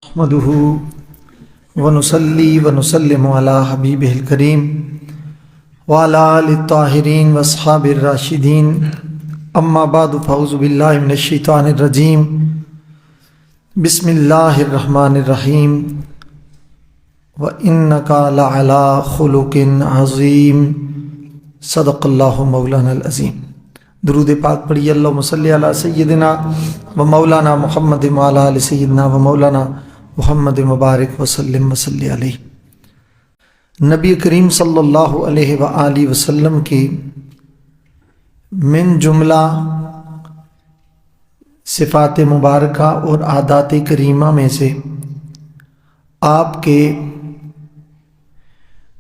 نحمده ونصلي ونسلم على حبيبه الكريم وعلى آله الطاهرين واصحابه الراشدين اما بعد فاعوذ بالله من الشيطان الرجيم بسم الله الرحمن الرحيم وإنك لعلى خلق عظيم صدق الله مولانا العظيم۔ درود پاک پڑھیے، اللہم صلی علی سیدنا و مولانا محمد وعلی آل سیدنا و مولانا محمد مبارک وسلم وصلی علیہ۔ نبی کریم صلی اللہ علیہ وآلہ وسلم کی من جملہ صفات مبارکہ اور عادات کریمہ میں سے آپ کے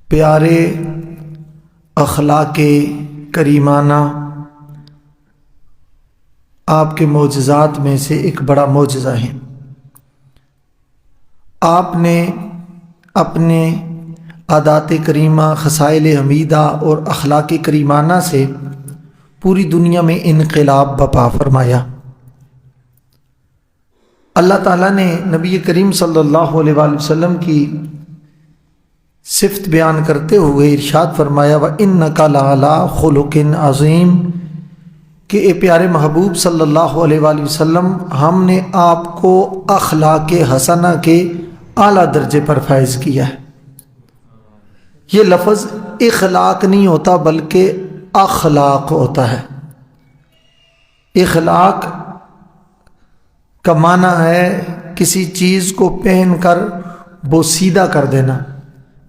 پیارے اخلاق کریمانہ، آپ کے معجزات میں سے ایک بڑا معجزہ ہے۔ آپ نے اپنے عادات کریمہ، خصائل حمیدہ اور اخلاق کریمانہ سے پوری دنیا میں انقلاب برپا فرمایا۔ اللہ تعالیٰ نے نبی کریم صلی اللہ علیہ وآلہ وسلم کی صفت بیان کرتے ہوئے ارشاد فرمایا وَإِنَّكَ لَعَلَىٰ خُلُقٍ عَظِيمٍ، کہ اے پیارے محبوب صلی اللہ علیہ وآلہ وسلم، ہم نے آپ کو اخلاق حسنہ کے اعلیٰ درجے پر فائز کیا ہے۔ یہ لفظ اخلاق نہیں ہوتا بلکہ اخلاق ہوتا ہے۔ اخلاق کا معنی ہے کسی چیز کو پہن کر بوسیدہ کر دینا۔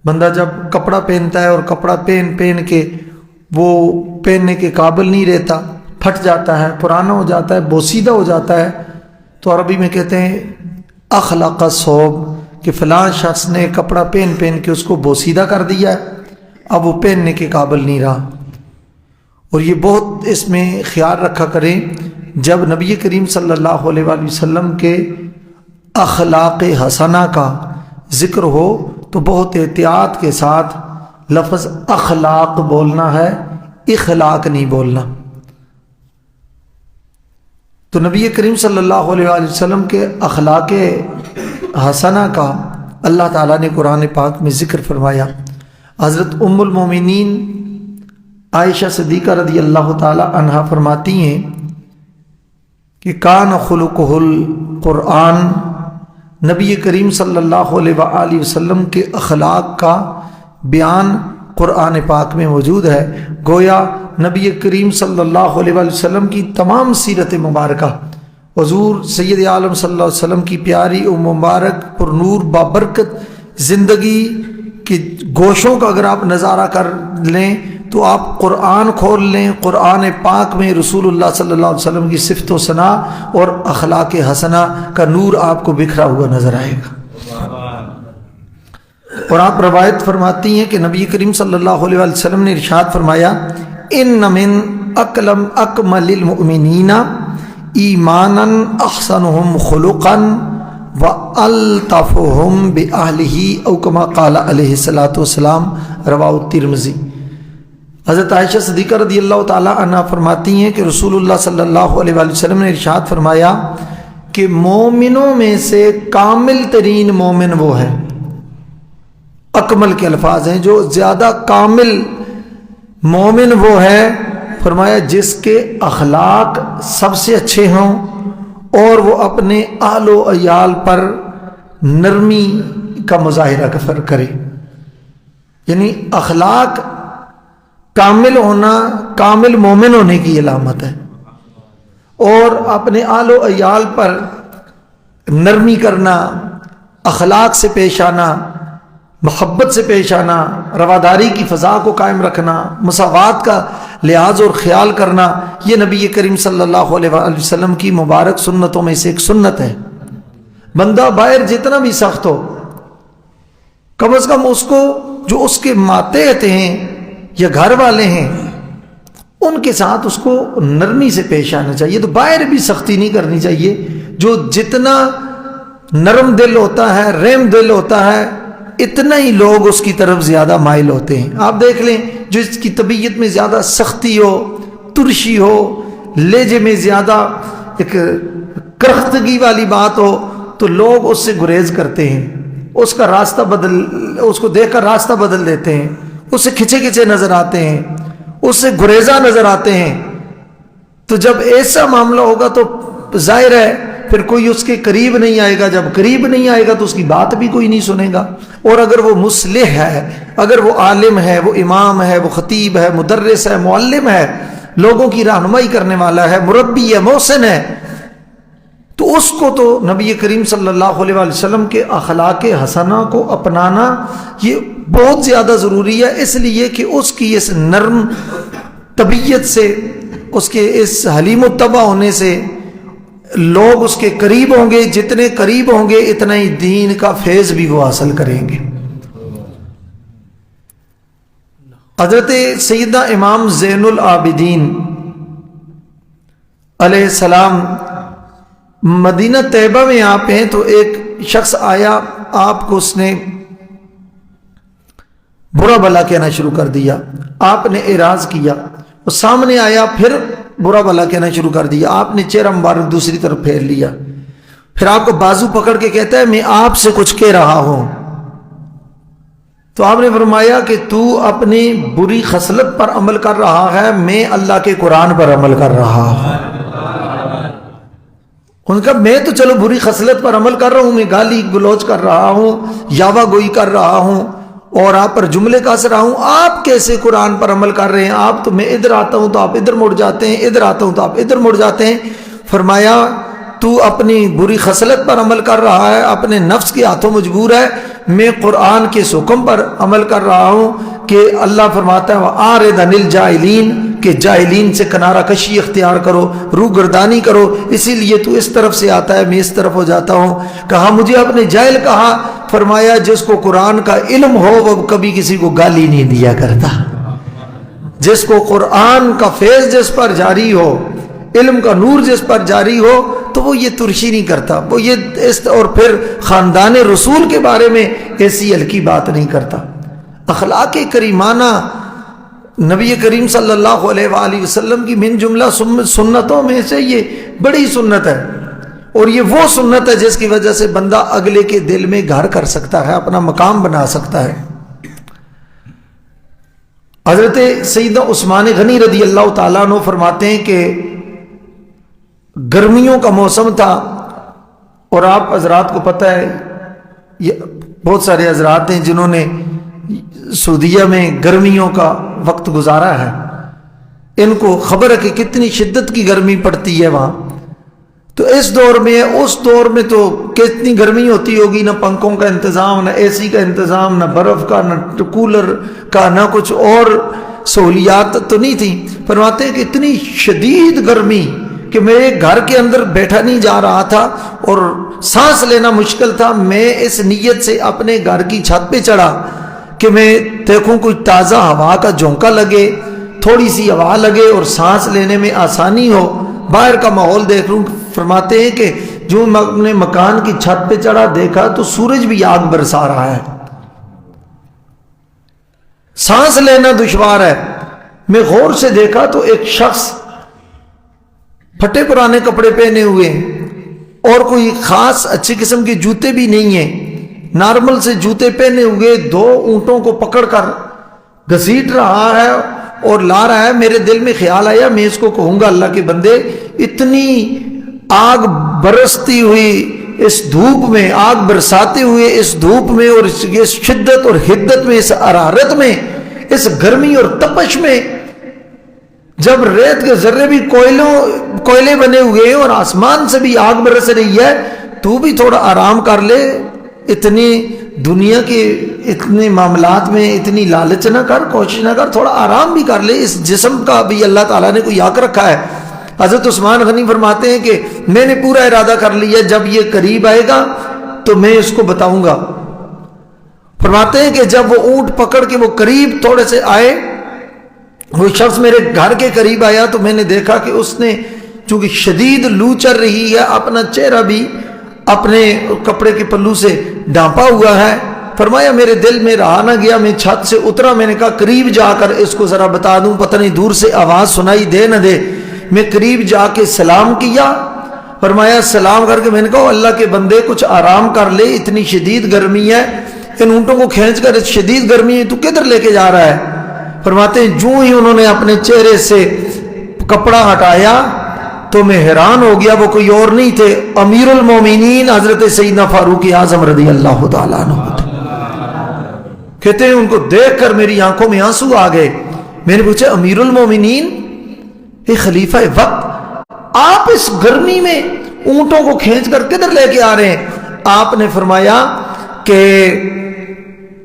بندہ جب کپڑا پہنتا ہے اور کپڑا پہن کے وہ پہننے کے قابل نہیں رہتا، پھٹ جاتا ہے، پرانا ہو جاتا ہے، بوسیدہ ہو جاتا ہے، تو عربی میں کہتے ہیں اخلق الثوب، کہ فلاں شخص نے کپڑا پہن کے اس کو بوسیدہ کر دیا ہے، اب وہ پہننے کے قابل نہیں رہا۔ اور یہ بہت اس میں خیال رکھا کریں، جب نبی کریم صلی اللہ علیہ وآلہ وسلم کے اخلاق حسنہ کا ذکر ہو تو بہت احتیاط کے ساتھ لفظ اخلاق بولنا ہے، اخلاق نہیں بولنا۔ تو نبی کریم صلی اللہ علیہ وآلہ وسلم کے اخلاق حسنہ کا اللہ تعالیٰ نے قرآن پاک میں ذکر فرمایا۔ حضرت ام المومنین عائشہ صدیقہ رضی اللہ تعالیٰ عنہا فرماتی ہیں کہ کان خلقہ القرآن، نبی کریم صلی اللہ علیہ وآلہ وسلم کے اخلاق کا بیان قرآن پاک میں موجود ہے۔ گویا نبی کریم صلی اللہ علیہ وآلہ وسلم کی تمام سیرت مبارکہ، حضور سید عالم صلی اللہ علیہ وسلم کی پیاری و مبارک پر نور بابرکت زندگی کے گوشوں کا اگر آپ نظارہ کر لیں تو آپ قرآن کھول لیں، قرآن پاک میں رسول اللہ صلی اللہ علیہ وسلم کی صفت و ثنا اور اخلاق حسنہ کا نور آپ کو بکھرا ہوا نظر آئے گا۔ اور آپ روایت فرماتی ہیں کہ نبی کریم صلی اللہ علیہ وسلم نے ارشاد فرمایا ان من اکمل المؤمنین ایمانا احسنهم خلقا والطفهم باہلہ او کما قال علیہ الصلوۃ والسلام، رواه الترمذی۔ حضرت عائشہ صدیقہ رضی اللہ تعالی عنہا فرماتی ہیں کہ رسول اللہ صلی اللہ علیہ وآلہ وسلم نے ارشاد فرمایا کہ مومنوں میں سے کامل ترین مومن وہ ہے، اکمل کے الفاظ ہیں، جو زیادہ کامل مومن وہ ہے، فرمایا جس کے اخلاق سب سے اچھے ہوں اور وہ اپنے اہل و عیال پر نرمی کا مظاہرہ کرے۔ یعنی اخلاق کامل ہونا کامل مومن ہونے کی علامت ہے، اور اپنے اہل و عیال پر نرمی کرنا، اخلاق سے پیش آنا، محبت سے پیش آنا، رواداری کی فضا کو قائم رکھنا، مساوات کا لحاظ اور خیال کرنا، یہ نبی کریم صلی اللہ علیہ وآلہ وسلم کی مبارک سنتوں میں سے ایک سنت ہے۔ بندہ باہر جتنا بھی سخت ہو، کم از کم اس کو جو اس کے ماتحت ہیں یا گھر والے ہیں ان کے ساتھ اس کو نرمی سے پیش آنا چاہیے۔ تو باہر بھی سختی نہیں کرنی چاہیے۔ جو جتنا نرم دل ہوتا ہے، رحم دل ہوتا ہے، اتنا ہی لوگ اس کی طرف زیادہ مائل ہوتے ہیں۔ آپ دیکھ لیں، جو اس کی طبیعت میں زیادہ سختی ہو، ترشی ہو، لہجے میں زیادہ ایک کرختگی والی بات ہو، تو لوگ اس سے گریز کرتے ہیں، اس کا راستہ اس کو دیکھ کر راستہ بدل دیتے ہیں، اس سے کھچے کھچے نظر آتے ہیں، اس سے گریزاں نظر آتے ہیں۔ تو جب ایسا معاملہ ہوگا تو ظاہر ہے پھر کوئی اس کے قریب نہیں آئے گا، جب قریب نہیں آئے گا تو اس کی بات بھی کوئی نہیں سنے گا۔ اور اگر وہ مصلح ہے، اگر وہ عالم ہے، وہ امام ہے، وہ خطیب ہے، مدرس ہے، معلم ہے، لوگوں کی رہنمائی کرنے والا ہے، مربی ہے، محسن ہے، تو اس کو تو نبی کریم صلی اللہ علیہ وآلہ وسلم کے اخلاق حسنہ کو اپنانا یہ بہت زیادہ ضروری ہے، اس لیے کہ اس کی اس نرم طبیعت سے، اس کے اس حلیم الطبع ہونے سے لوگ اس کے قریب ہوں گے، جتنے قریب ہوں گے اتنا ہی دین کا فیض بھی وہ حاصل کریں گے۔ حضرت سیدنا امام زین العابدین علیہ السلام مدینہ طیبہ میں آپ ہیں تو ایک شخص آیا، آپ کو اس نے برا بھلا کہنا شروع کر دیا، آپ نے اعراض کیا، وہ سامنے آیا پھر برا بھلا کہنا شروع کر دیا، آپ نے چہرہ مبارک دوسری طرف پھیر لیا، پھر آپ کو بازو پکڑ کے کہتا ہے میں آپ سے کچھ کہہ رہا ہوں۔ تو آپ نے فرمایا کہ تو اپنی بری خصلت پر عمل کر رہا ہے، میں اللہ کے قرآن پر عمل کر رہا ہوں۔ ان کا میں تو چلو بری خصلت پر عمل کر رہا ہوں، میں گالی گلوچ کر رہا ہوں، یاوہ گوئی کر رہا ہوں اور آپ پر جملے کس رہا ہوں، آپ کیسے قرآن پر عمل کر رہے ہیں؟ آپ تو میں ادھر آتا ہوں تو آپ ادھر مڑ جاتے ہیں، ادھر آتا ہوں تو آپ ادھر مڑ جاتے ہیں۔ فرمایا تو اپنی بری خصلت پر عمل کر رہا ہے، اپنے نفس کے ہاتھوں مجبور ہے، میں قرآن کے حکم پر عمل کر رہا ہوں کہ اللہ فرماتا ہے وَأَعْرِضْ عَنِ الْجَاهِلِينَ کہ جاہلین سے کنارہ کشی اختیار کرو، روح گردانی کرو، اسی لیے تو اس طرف سے آتا ہے میں اس طرف ہو جاتا ہوں۔ کہا مجھے اپنے جاہل کہا، فرمایا جس کو قرآن کا علم ہو وہ کبھی کسی کو گالی نہیں دیا کرتا، جس کو قرآن کا فیض جس پر جاری ہو، علم کا نور جس پر جاری ہو تو وہ یہ ترشی نہیں کرتا، وہ یہ اور پھر خاندان رسول کے بارے میں ایسی ہلکی بات نہیں کرتا۔ اخلاق کریمانہ نبی کریم صلی اللہ علیہ وآلہ وسلم کی من جملہ سنتوں میں سے یہ بڑی سنت ہے، اور یہ وہ سنت ہے جس کی وجہ سے بندہ اگلے کے دل میں گھر کر سکتا ہے، اپنا مقام بنا سکتا ہے۔ حضرت سیدنا عثمان غنی رضی اللہ تعالیٰ عنہ فرماتے ہیں کہ گرمیوں کا موسم تھا، اور آپ حضرات کو پتہ ہے یہ بہت سارے حضرات ہیں جنہوں نے سعودیہ میں گرمیوں کا وقت گزارا ہے، ان کو خبر ہے کہ کتنی شدت کی گرمی پڑتی ہے وہاں۔ تو اس دور میں، اس دور میں تو کتنی گرمی ہوتی ہوگی، نہ پنکھوں کا انتظام، نہ اے سی کا انتظام، نہ برف کا، نہ کولر کا، نہ کچھ اور سہولیات تو نہیں تھی۔ فرماتے ہیں کہ اتنی شدید گرمی کہ میرے گھر کے اندر بیٹھا نہیں جا رہا تھا اور سانس لینا مشکل تھا۔ میں اس نیت سے اپنے گھر کی چھت پہ چڑھا کہ میں دیکھوں کوئی تازہ ہوا کا جھونکا لگے، تھوڑی سی ہوا لگے اور سانس لینے میں آسانی ہو، باہر کا ماحول دیکھ لوں۔ فرماتے ہیں کہ جو میں اپنے مکان کی چھت پہ چڑھا دیکھا تو سورج بھی آگ برسا رہا ہے، سانس لینا دشوار ہے۔ میں غور سے دیکھا تو ایک شخص پھٹے پرانے کپڑے پہنے ہوئے اور کوئی خاص اچھی قسم کے جوتے بھی نہیں ہیں، نارمل سے جوتے پہنے ہوئے دو اونٹوں کو پکڑ کر گھسیٹ رہا ہے اور لا رہا ہے۔ میرے دل میں خیال آیا میں اس کو کہوں گا اللہ کے بندے، اتنی آگ برستی ہوئی اس دھوپ میں، آگ برساتے ہوئے اس دھوپ میں اور اس شدت اور حدت میں، اس حرارت میں، اس گرمی اور تپش میں، جب ریت کے ذرے بھی کوئلے بنے ہوئے ہیں اور آسمان سے بھی آگ برس رہی ہے، تو بھی تھوڑا آرام کر لے، اتنی دنیا کے اتنے معاملات میں اتنی لالچ نہ کر، کوشش نہ کر، تھوڑا آرام بھی کر لے، اس جسم کا بھی اللہ تعالیٰ نے کوئی حق رکھا ہے۔ حضرت عثمان غنی فرماتے ہیں کہ میں نے پورا ارادہ کر لیا جب یہ قریب آئے گا تو میں اس کو بتاؤں گا۔ فرماتے ہیں کہ جب وہ اونٹ پکڑ کے وہ قریب تھوڑے سے آئے، وہ شخص میرے گھر کے قریب آیا تو میں نے دیکھا کہ اس نے چونکہ شدید لو چل رہی ہے، اپنا چہرہ بھی اپنے کپڑے کے پلو سے ڈھانپا ہوا ہے۔ فرمایا میرے دل میں رہا نہ گیا، میں چھت سے اترا، میں نے کہا قریب جا کر اس کو ذرا بتا دوں، پتہ نہیں دور سے آواز سنائی دے نہ دے۔ میں قریب جا کے سلام کیا، فرمایا سلام کر کے میں نے کہا اللہ کے بندے کچھ آرام کر لے، اتنی شدید گرمی ہے، ان اونٹوں کو کھینچ کر شدید گرمی ہے تو کدھر لے کے جا رہا ہے؟ فرماتے ہیں جو ہی انہوں نے اپنے چہرے سے کپڑا ہٹایا تو میں حیران ہو گیا، وہ کوئی اور نہیں تھے، امیر المومنین حضرت سیدنا فاروق اعظم رضی اللہ تعالیٰ عنہ۔ کہتے ہیں ان کو دیکھ کر میری آنکھوں میں آنسو آ گئے۔ میں نے پوچھا امیر المومنین، یہ خلیفہ وقت، آپ اس گرمی میں اونٹوں کو کھینچ کر کدھر لے کے آ رہے ہیں؟ آپ نے فرمایا کہ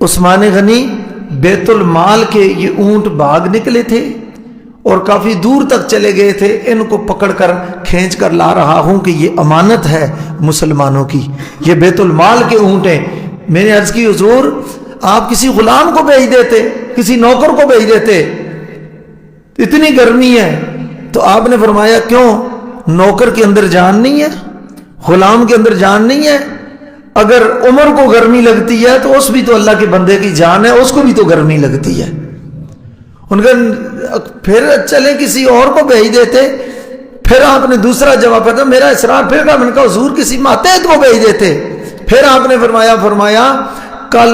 عثمان غنی بیت المال کے یہ اونٹ بھاگ نکلے تھے اور کافی دور تک چلے گئے تھے، ان کو پکڑ کر کھینچ کر لا رہا ہوں کہ یہ امانت ہے مسلمانوں کی، یہ بیت المال کے اونٹ ہیں۔ میں نے عرض کی حضور آپ کسی غلام کو بھیج دیتے، کسی نوکر کو بھیج دیتے، اتنی گرمی ہے۔ تو آپ نے فرمایا کیوں؟ نوکر کے اندر جان نہیں ہے، غلام کے اندر جان نہیں ہے؟ اگر عمر کو گرمی لگتی ہے تو اس بھی تو اللہ کے بندے کی جان ہے، اس کو بھی تو گرمی لگتی ہے۔ ان کا پھر چلے کسی اور کو بھیج دیتے۔ پھر آپ نے دوسرا جواب کرتا، میرا اسرار پھر کہا، میں نے کہا حضور کسی ماتحت کو بھیج دیتے۔ پھر آپ نے فرمایا کل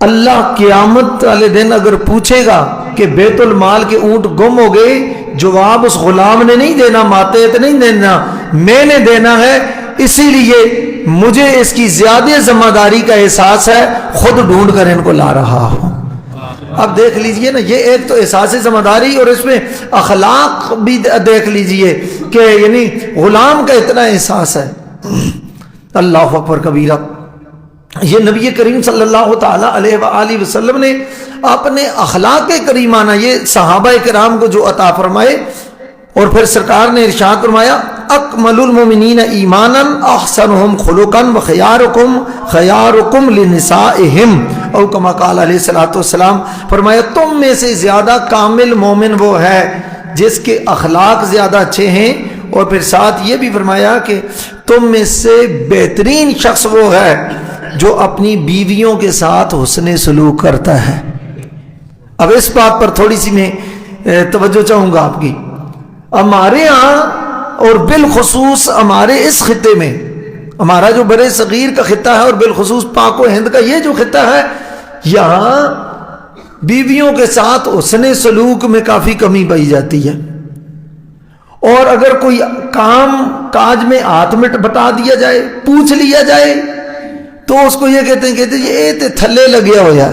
اللہ قیامت والے دن اگر پوچھے گا کہ بیت المال کے اونٹ گم ہو گئے، جواب اس غلام نے نہیں دینا، ماتحت نہیں دینا، میں نے دینا ہے، اسی لیے مجھے اس کی زیادہ ذمہ داری کا احساس ہے، خود ڈھونڈ کر ان کو لا رہا ہوں۔ اب دیکھ لیجئے نا، یہ ایک تو احساس ذمہ داری اور اس میں اخلاق بھی دیکھ لیجئے کہ یعنی غلام کا اتنا احساس ہے۔ اللہ اکبر کبیرہ۔ یہ نبی کریم صلی اللہ تعالیٰ علیہ وآلہ وسلم نے اپنے اخلاق کریمانہ یہ صحابہ کرام کو جو عطا فرمائے، اور پھر سرکار نے ارشاد فرمایا اکمل المؤمنین ایمانا احسنهم خلقا وخیارکم خیارکم لنسائہم، او کما قال علیہ الصلوۃ والسلام، فرمایا تم میں سے زیادہ کامل مومن وہ ہے جس کے اخلاق زیادہ اچھے ہیں، اور پھر ساتھ یہ بھی فرمایا کہ تم میں سے بہترین شخص وہ ہے جو اپنی بیویوں کے ساتھ حسن سلوک کرتا ہے۔ اب اس بات پر تھوڑی سی میں توجہ چاہوں گا آپ کی۔ ہمارے ہاں اور بالخصوص ہمارے اس خطے میں، ہمارا جو برے صغیر کا خطہ ہے اور بالخصوص پاک و ہند کا یہ جو خطہ ہے، یہاں بیویوں کے ساتھ حسن سلوک میں کافی کمی پائی جاتی ہے، اور اگر کوئی کام کاج میں ہاتھ میں بتا دیا جائے، پوچھ لیا جائے، تو اس کو یہ کہتے ہیں یہ تے تھلے لگیا ہوا،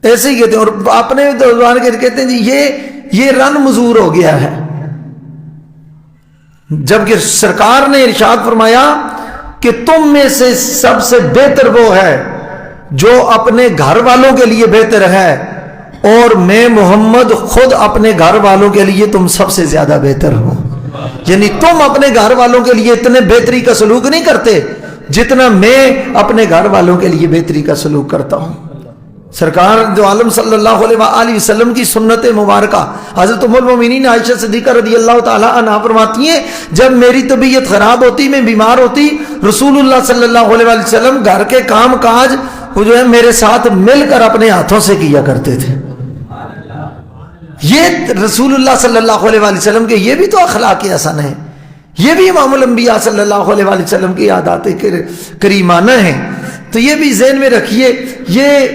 ایسے ہی کہتے ہیں، اور اپنے زبان کے کہتے ہیں جی یہ رن مزور ہو گیا ہے۔ جبکہ سرکار نے ارشاد فرمایا کہ تم میں سے سب سے بہتر وہ ہے جو اپنے گھر والوں کے لیے بہتر ہے، اور میں محمد خود اپنے گھر والوں کے لیے تم سب سے زیادہ بہتر ہوں۔ یعنی تم اپنے گھر والوں کے لیے اتنے بہتری کا سلوک نہیں کرتے جتنا میں اپنے گھر والوں کے لیے بہتری کا سلوک کرتا ہوں۔ سرکار جو عالم صلی اللہ علیہ وآلہ وسلم کی سنت مبارکہ حضرت ام المومنین عائشہ صدیقہ رضی اللہ تعالیٰ عنہا فرماتی ہیں جب میری طبیعت خراب ہوتی، میں بیمار ہوتی، رسول اللہ صلی اللہ علیہ وآلہ وسلم گھر کے کام کاج وہ جو ہے میرے ساتھ مل کر اپنے ہاتھوں سے کیا کرتے تھے۔ یہ رسول اللہ صلی اللہ علیہ وآلہ وسلم کے یہ بھی تو اخلاق حسن ہے، یہ بھی امام الانبیاء صلی اللہ علیہ وآلہ وسلم کی عادات کریمانہ ہیں۔ تو یہ بھی ذہن میں رکھیے، یہ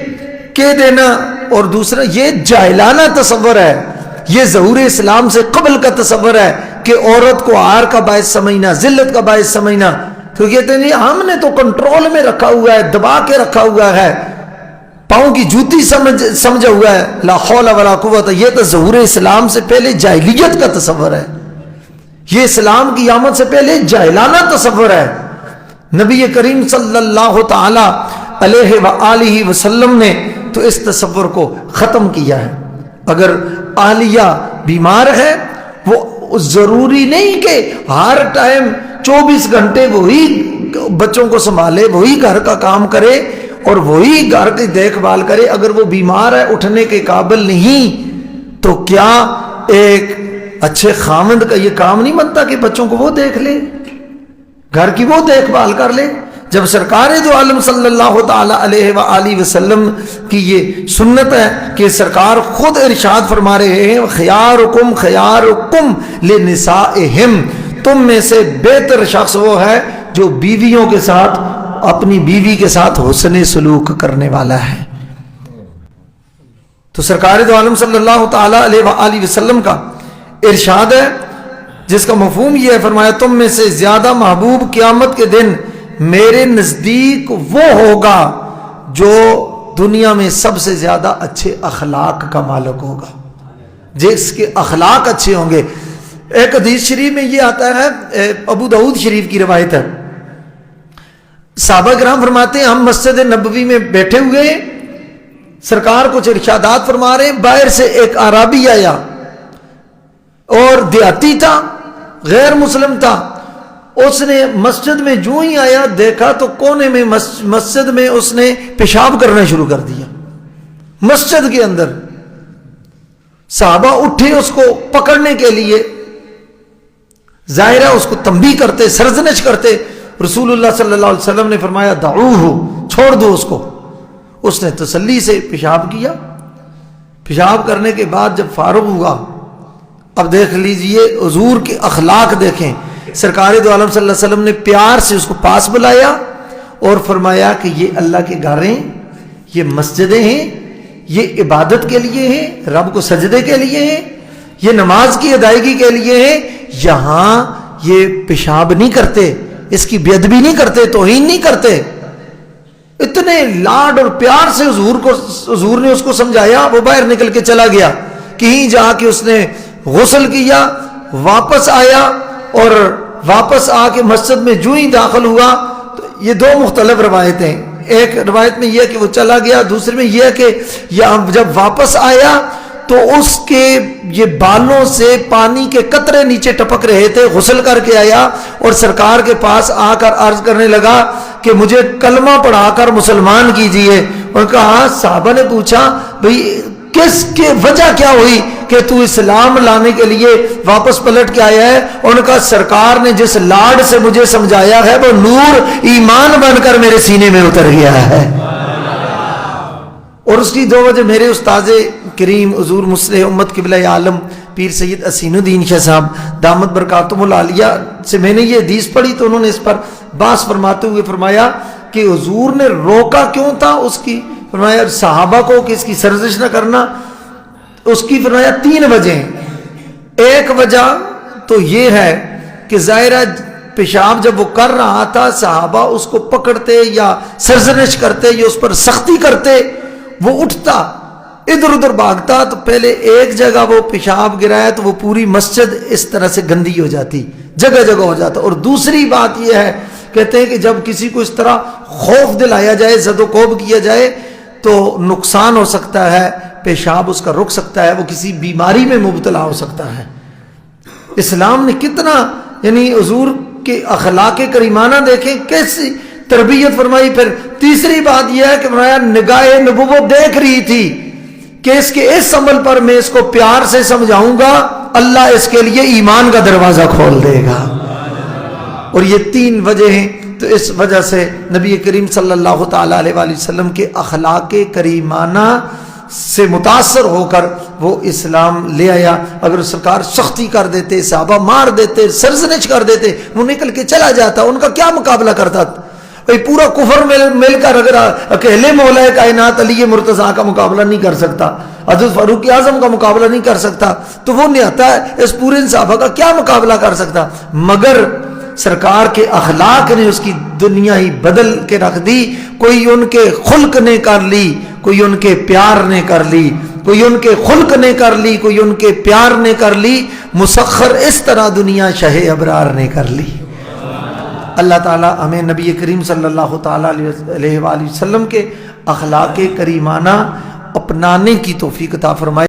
کہہ دینا اور دوسرا یہ جاہلانہ تصور ہے، یہ ظہور اسلام سے قبل کا تصور ہے کہ عورت کو عار کا باعث سمجھنا، ذلت کا باعث سمجھنا۔ تو کہتے ہیں ہم نے تو کنٹرول میں رکھا ہوا ہے، دبا کے رکھا ہوا ہے، پاؤں کی جوتی سمجھا ہوا ہے، لا حول ولا قوت۔ یہ تو ظہور اسلام سے پہلے جاہلیت کا تصور ہے، یہ اسلام کی آمد سے پہلے جاہلانہ تصور ہے۔ نبی کریم صلی اللہ تعالی علیہ وآلہ وسلم نے تو اس تصور کو ختم کیا ہے۔ اگر اہلیہ بیمار ہے وہ ضروری نہیں کہ ہر ٹائم 24 گھنٹے وہی بچوں کو سنبھالے، وہی گھر کا کام کرے اور وہی گھر کی دیکھ بھال کرے۔ اگر وہ بیمار ہے، اٹھنے کے قابل نہیں، تو کیا ایک اچھے خاوند کا یہ کام نہیں بنتا کہ بچوں کو وہ دیکھ لے، گھر کی وہ دیکھ بھال کر لے؟ جب سرکار دو عالم صلی اللہ تعالی علیہ وآلہ وسلم کی یہ سنت ہے کہ سرکار خود ارشاد فرما رہے ہیں خیارکم خیارکم لنسائہم، تم میں سے بہتر شخص وہ ہے جو بیویوں کے ساتھ، اپنی بیوی کے ساتھ حسن سلوک کرنے والا ہے۔ تو سرکار دو عالم صلی اللہ تعالی علیہ وآلہ وسلم کا ارشاد ہے جس کا مفہوم یہ ہے، فرمایا تم میں سے زیادہ محبوب قیامت کے دن میرے نزدیک وہ ہوگا جو دنیا میں سب سے زیادہ اچھے اخلاق کا مالک ہوگا، جس کے اخلاق اچھے ہوں گے۔ ایک حدیث شریف میں یہ آتا ہے، ابو داؤد شریف کی روایت ہے، صحابہ کرام فرماتے ہیں ہم مسجد نبوی میں بیٹھے ہوئے، سرکار کچھ ارشادات فرما رہے ہیں، باہر سے ایک اعرابی آیا اور دیہاتی تھا، غیر مسلم تھا، اس نے مسجد میں جو ہی آیا دیکھا تو کونے میں مسجد میں اس نے پیشاب کرنا شروع کر دیا مسجد کے اندر۔ صحابہ اٹھے اس کو پکڑنے کے لیے، ظاہرہ اس کو تنبیہ کرتے، سرزنش کرتے، رسول اللہ صلی اللہ علیہ وسلم نے فرمایا دعوہ، چھوڑ دو اس کو۔ اس نے تسلی سے پیشاب کیا، پیشاب کرنے کے بعد جب فارغ ہوا، اب دیکھ لیجئے حضور کے اخلاق دیکھیں، سرکار دو عالم صلی اللہ علیہ وسلم نے پیار سے اس کو پاس بلایا اور فرمایا کہ یہ اللہ کے گھر ہیں، یہ مسجدیں ہیں، یہ عبادت کے لیے ہیں، رب کو سجدے کے لیے ہیں، یہ نماز کی ادائیگی کے لیے ہیں، یہاں یہ پیشاب نہیں کرتے، اس کی بے ادبی نہیں کرتے، توہین نہیں کرتے۔ اتنے لاڈ اور پیار سے حضور نے اس کو سمجھایا، وہ باہر نکل کے چلا گیا، کہیں جا کے اس نے غسل کیا، واپس آیا اور واپس آ کے مسجد میں جو ہی داخل ہوا تو یہ دو مختلف روایتیں، ایک روایت میں یہ کہ وہ چلا گیا، دوسرے میں یہ کہ جب واپس آیا تو اس کے یہ بالوں سے پانی کے قطرے نیچے ٹپک رہے تھے، غسل کر کے آیا اور سرکار کے پاس آ کر عرض کرنے لگا کہ مجھے کلمہ پڑھا کر مسلمان کیجئے۔ اور کہا، صحابہ نے پوچھا بھئی کس کی وجہ کیا ہوئی کہ تو اسلام لانے کے لیے واپس پلٹ کے آیا ہے؟ ان کا سرکار نے جس لاڈ سے مجھے سمجھایا ہے وہ نور ایمان بن کر میرے سینے میں اتر گیا ہے۔ اور اس کی دو وجہ، میرے استاذ کریم حضور مصلح امت قبلہ عالم پیر سید اسین الدین شاہ صاحب دامت برکاتہم العالیہ سے میں نے یہ حدیث پڑھی تو انہوں نے اس پر بحث فرماتے ہوئے فرمایا کہ حضور نے روکا کیوں تھا اس کی، فرمایا صحابہ کو کہ اس کی سرزش نہ کرنا، اس کی فرمایا 3 وجہ ہیں۔ ایک وجہ تو یہ ہے کہ ظاہرہ پیشاب جب وہ کر رہا تھا صحابہ اس کو پکڑتے یا سرزنش کرتے یا اس پر سختی کرتے، وہ اٹھتا ادھر ادھر بھاگتا تو پہلے ایک جگہ وہ پیشاب گرایا تو وہ پوری مسجد اس طرح سے گندی ہو جاتی، جگہ جگہ ہو جاتا۔ اور دوسری بات یہ ہے، کہتے ہیں کہ جب کسی کو اس طرح خوف دلایا جائے، زد و کوب کیا جائے تو نقصان ہو سکتا ہے، پیشاب اس کا رک سکتا ہے، وہ کسی بیماری میں مبتلا ہو سکتا ہے۔ اسلام نے کتنا، یعنی حضور کے اخلاق کریمانہ دیکھیں کیسی تربیت فرمائی۔ پھر تیسری بات یہ ہے کہ فرمایا نگاہ نبوت دیکھ رہی تھی کہ اس کے اس عمل پر میں اس کو پیار سے سمجھاؤں گا، اللہ اس کے لیے ایمان کا دروازہ کھول دے گا۔ اور یہ 3 وجہ ہیں، تو اس وجہ سے نبی کریم صلی اللہ تعالی علیہ وآلہ وسلم کے اخلاق کریمانہ سے متاثر ہو کر وہ اسلام لے آیا۔ اگر سرکار سختی کر دیتے، صحابہ مار دیتے، سرزنش کر دیتے، وہ نکل کے چلا جاتا، ان کا کیا مقابلہ کرتا؟ پورا کفر مل کر اگر اکیلے مولا کائنات علی مرتضیٰ کا مقابلہ نہیں کر سکتا، حضرت فاروق اعظم کا مقابلہ نہیں کر سکتا، تو وہ نہیں آتا ہے اس پورے صحابہ کا کیا مقابلہ کر سکتا؟ مگر سرکار کے اخلاق نے اس کی دنیا ہی بدل کے رکھ دی۔ کوئی ان کے خلق نے کر لی، کوئی ان کے پیار نے کر لی، کوئی ان کے خلق نے کر لی، کوئی ان کے پیار نے کر لی، مسخر اس طرح دنیا شہ ابرار نے کر لی۔ اللہ تعالی ہمیں نبی کریم صلی اللہ تعالی علیہ وآلہ وسلم کے اخلاق کریمانہ اپنانے کی توفیق عطا فرمائے۔